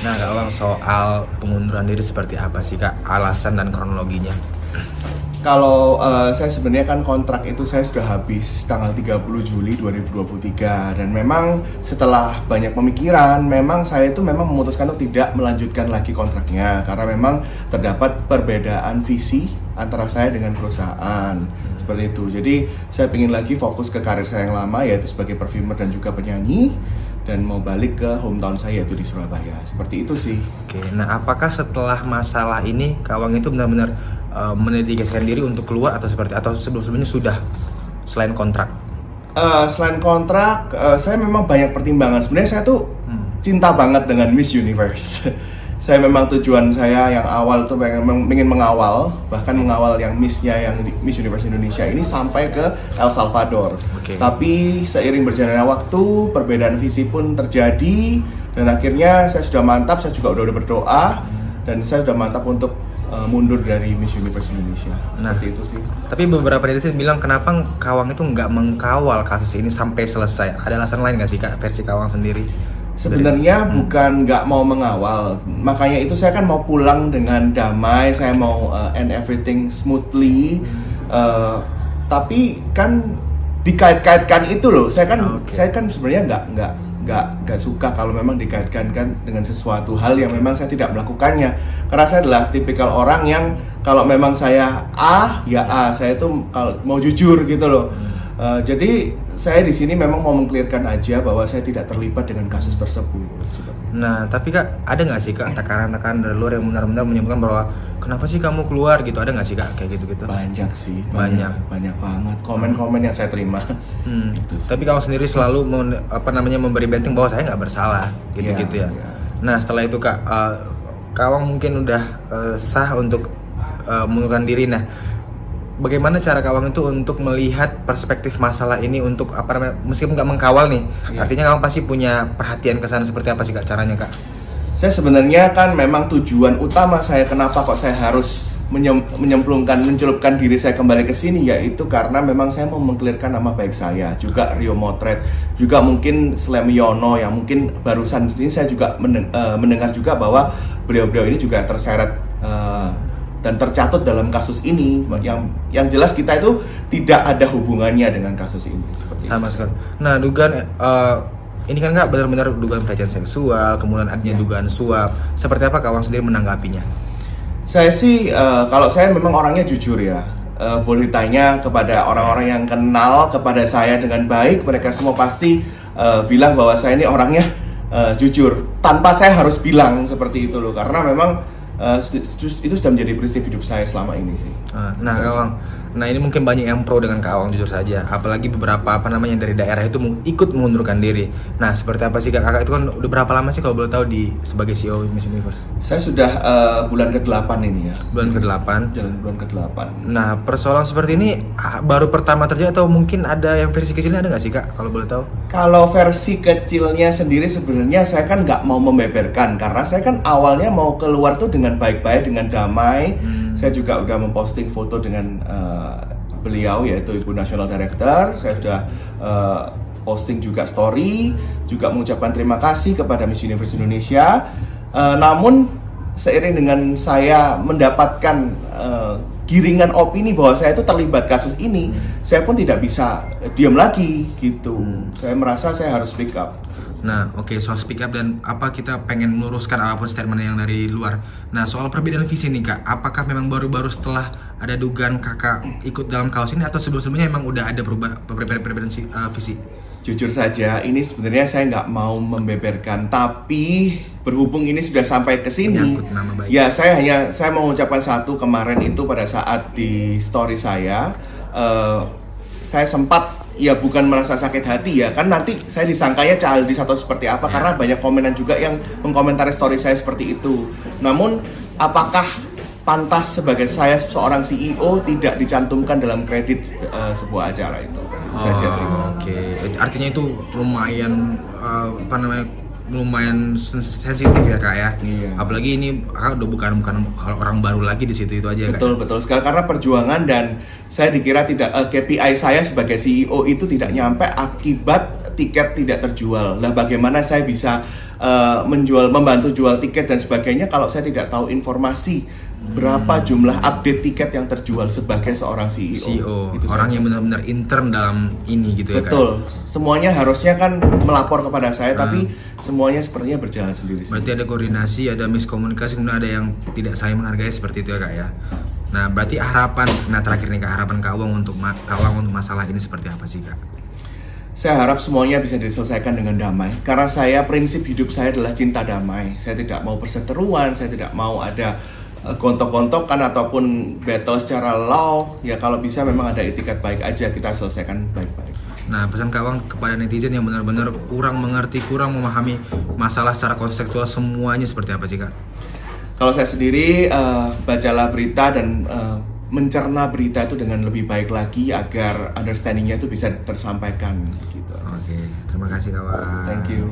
Nah, Kak Awang, soal pengunduran diri seperti apa sih Kak? Alasan dan kronologinya? Kalau saya sebenarnya kan kontrak itu saya sudah habis tanggal 30 Juli 2023 dan memang setelah banyak pemikiran memang saya itu memang memutuskan untuk tidak melanjutkan lagi kontraknya karena memang terdapat perbedaan visi antara saya dengan perusahaan seperti itu. Jadi saya ingin lagi fokus ke karir saya yang lama yaitu sebagai performer dan juga penyanyi dan mau balik ke hometown saya yaitu di Surabaya. Seperti itu sih. Oke, nah apakah setelah masalah ini Kak Awang itu benar-benar mendedikasikan diri untuk keluar atau seperti atau sebelum-sebelumnya sudah selain kontrak? Selain kontrak, saya memang banyak pertimbangan. Sebenarnya saya tuh cinta banget dengan Miss Universe. Saya memang tujuan saya yang awal tuh ingin mengawal, bahkan mengawal yang Miss-nya yang Miss Universe Indonesia ini sampai ke El Salvador. Oke. Tapi seiring berjalannya waktu, perbedaan visi pun terjadi dan akhirnya saya sudah mantap, saya juga udah berdoa dan saya sudah mantap untuk mundur dari Miss Universe Indonesia. Nah, seperti itu sih. Tapi beberapa netizen bilang kenapa Kak Awang itu nggak mengkawal kasus ini sampai selesai? Ada alasan lain nggak sih Kak, versi Kak Awang sendiri? Sebenarnya bukan nggak mau mengawal, makanya itu saya kan mau pulang dengan damai, saya mau end everything smoothly. Tapi kan dikait-kaitkan itu loh, saya kan sebenarnya nggak suka kalau memang dikaitkan kan dengan sesuatu hal yang memang saya tidak melakukannya. Karena saya adalah tipikal orang yang kalau memang saya A ya A, saya itu kalau mau jujur gitu loh. Jadi saya di sini memang mau mengklirkan aja bahwa saya tidak terlibat dengan kasus tersebut. Nah, tapi Kak, ada nggak sih Kak tekanan-tekanan dari luar yang benar-benar menyebutkan bahwa kenapa sih kamu keluar gitu? Ada nggak sih Kak kayak gitu-gitu? Banyak sih, Banyak banget komen-komen yang saya terima. Gitu sih. Tapi kamu sendiri selalu memberi benteng bahwa saya nggak bersalah, gitu-gitu ya. Iya. Nah, setelah itu Kak, Kak Awang mungkin udah sah untuk mengundurkan diri. Nah, bagaimana cara Kak Awang itu untuk melihat perspektif masalah ini untuk meskipun nggak mengkawal nih, artinya Kak Awang pasti punya perhatian ke sana seperti apa sih Kak caranya Kak? Saya sebenarnya kan memang tujuan utama saya kenapa kok saya harus mencelupkan diri saya kembali ke sini yaitu karena memang saya mau mengklirkan nama baik saya, juga Rio Motret, juga mungkin Slam Yono yang mungkin barusan ini saya juga mendengar juga bahwa beliau-beliau ini juga terseret dan tercatut dalam kasus ini yang jelas kita itu tidak ada hubungannya dengan kasus ini seperti sama sekali. Nah, dugaan ini kan nggak benar-benar dugaan pelecehan seksual, kemudian adanya dugaan suap. Seperti apa Kak Awang sendiri menanggapinya? Saya sih kalau saya memang orangnya jujur ya. Boleh tanya kepada orang-orang yang kenal kepada saya dengan baik, mereka semua pasti bilang bahwa saya ini orangnya jujur tanpa saya harus bilang seperti itu loh, karena memang itu sudah menjadi prinsip hidup saya selama ini sih. Nah, Kak Awang, nah ini mungkin banyak yang pro dengan Kak Awang jujur saja, apalagi beberapa dari daerah itu ikut mengundurkan diri. Nah, seperti apa sih Kakak itu kan udah berapa lama sih kalau boleh tahu sebagai CEO Miss Universe? Saya sudah bulan ke-8 ini ya. Bulan ke-8. Jalan bulan ke-8. Nah, persoalan seperti ini baru pertama terjadi atau mungkin ada yang versi kecilnya, ada nggak sih Kak kalau boleh tahu? Kalau versi kecilnya sendiri sebenarnya saya kan nggak mau membeberkan karena saya kan awalnya mau keluar tuh dengan baik-baik, dengan damai. Saya juga udah memposting foto dengan beliau yaitu Ibu National Director. Saya sudah posting juga story, juga mengucapkan terima kasih kepada Miss Universe Indonesia. Namun seiring dengan saya mendapatkan giringan opini bahwa saya itu terlibat kasus ini, saya pun tidak bisa diam lagi gitu. Saya merasa saya harus speak up. Nah, oke, soal speak up dan apa kita pengen meluruskan apapun statement yang dari luar. Nah, soal perbedaan visi nih Kak, apakah memang baru-baru setelah ada dugaan Kakak ikut dalam kaos ini atau sebelum-sebelumnya memang udah ada perbedaan visi? Jujur saja, ini sebenarnya saya nggak mau membeberkan, tapi berhubung ini sudah sampai ke sini, ya saya mau mengucapkan satu. Kemarin itu pada saat di story saya sempat ya bukan merasa sakit hati ya, kan nanti saya disangkanya childish atau seperti apa karena banyak komenan juga yang mengkomentari story saya seperti itu. Namun apakah pantas sebagai saya seorang CEO tidak dicantumkan dalam kredit sebuah acara itu? Saja sih. Oke, artinya itu lumayan lumayan sensitif ya Kak ya. Iya. Apalagi ini Kakak udah bukan orang baru lagi di situ, itu aja Kak. Betul sekali, karena perjuangan dan saya dikira tidak KPI saya sebagai CEO itu tidak nyampe akibat tiket tidak terjual. Nah, bagaimana saya bisa membantu jual tiket dan sebagainya kalau saya tidak tahu informasi berapa jumlah update tiket yang terjual sebagai seorang CEO. Itu orang saja. yang benar-benar intern dalam ini gitu ya. Betul. Semuanya harusnya kan melapor kepada saya, tapi semuanya sepertinya berjalan sendiri. Berarti ada koordinasi, ada miskomunikasi, kemudian ada yang tidak saling menghargai seperti itu ya Kak ya. Nah, berarti terakhir nih Kak, harapan Kak Awang untuk masalah ini seperti apa sih Kak? Saya harap semuanya bisa diselesaikan dengan damai. Karena prinsip hidup saya adalah cinta damai. Saya tidak mau perseteruan, saya tidak mau ada gontok-gontokan ataupun battle secara law. Ya kalau bisa memang ada etikat baik aja, kita selesaikan baik-baik. Nah, pesan Kak Awang kepada netizen yang benar-benar kurang mengerti, kurang memahami masalah secara konseptual semuanya seperti apa sih Kak? Kalau saya sendiri, bacalah berita dan mencerna berita itu dengan lebih baik lagi agar understanding-nya itu bisa tersampaikan gitu. Oke, terima kasih Kak Awang. Thank you.